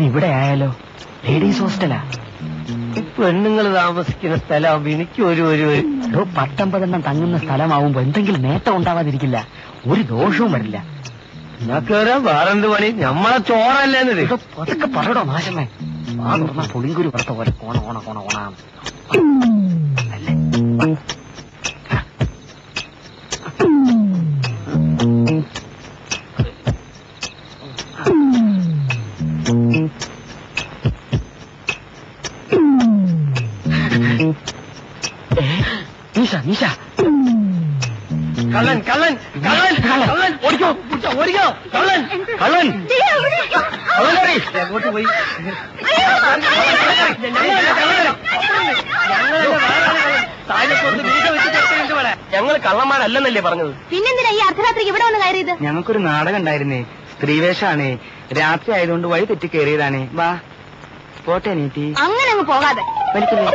ഇന്ന് ഇവിടെ ആയാലോ? ലേഡീസ് ഹോസ്റ്റലാ. പെണ്ണുങ്ങൾ താമസിക്കുന്ന സ്ഥലമാകുമ്പോ എനിക്ക് ഒരു 19 തങ്ങുന്ന സ്ഥലമാവുമ്പോ എന്തെങ്കിലും നേട്ടം ഉണ്ടാവാതിരിക്കില്ല, ഒരു ദോഷവും വരില്ല. ഞങ്ങൾക്ക് വേറെന്ത് പണി? ഞമ്മളെ ചോറല്ലേന്നത്. അതൊക്കെ പറയടോ നാശമേ. ആ തുറന്ന പുളിങ്കുരു പുറത്ത പോലെ കോണ ഓണ കോണ ഓണാണ്. നിഷ കള്ളൻ കള്ളൻ കള്ളൻ കള്ളൻ ഓടിക്കോ ഓടിക്കോ കള്ളൻ കള്ളൻ എങ്ങോട്ട് പോയി? ഞങ്ങൾ കള്ളന്മാരല്ലെന്നല്ലേ പറഞ്ഞത്? പിന്നെന്തിനാ ഈ അർദ്ധരാത്രിക്ക് ഇവിടെ വന്ന് കയറിയത്? ഞങ്ങൾക്കൊരു നാടകം ഉണ്ടായിരുന്നേ, സ്ത്രീവേഷാണേ. രാത്രി ആയതുകൊണ്ട് വഴി തെറ്റി കയറിയതാണേ. വാ പോട്ടെ അനിയത്തി. അങ്ങനെ അങ്ങ് പോകാതെ. വലിക്കരുത്.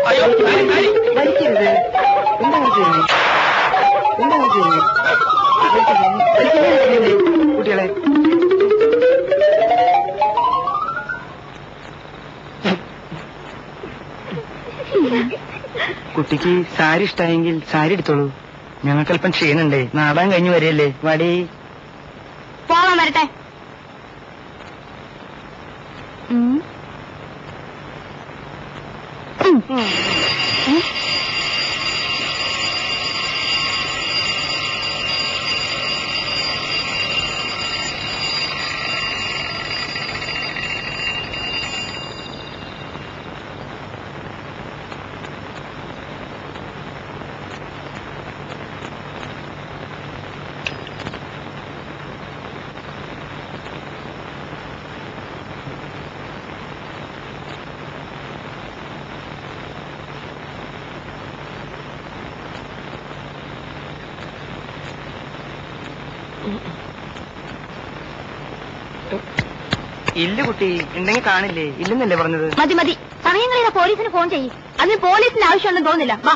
കുട്ടികളെ കുട്ടിക്ക് സാരി ഇഷ്ടായെങ്കിൽ സാരി എടുത്തോളൂ. ഞങ്ങൾക്കല്പം ക്ഷീണുണ്ടേ, നാടാൻ കഴിഞ്ഞു വരികയല്ലേ. വടി പോകാൻ വരട്ടെ. ഇല്ല കുട്ടി, ഉണ്ടെങ്കിൽ കാണില്ലേ? ഇല്ലെന്നല്ലേ പറഞ്ഞത്? മതി മതി, സമയങ്ങളിൽ പോലീസിന് ഫോൺ ചെയ്യും. അതിന് പോലീസിന്റെ ആവശ്യമുണ്ടെന്ന് തോന്നുന്നില്ല. വാ.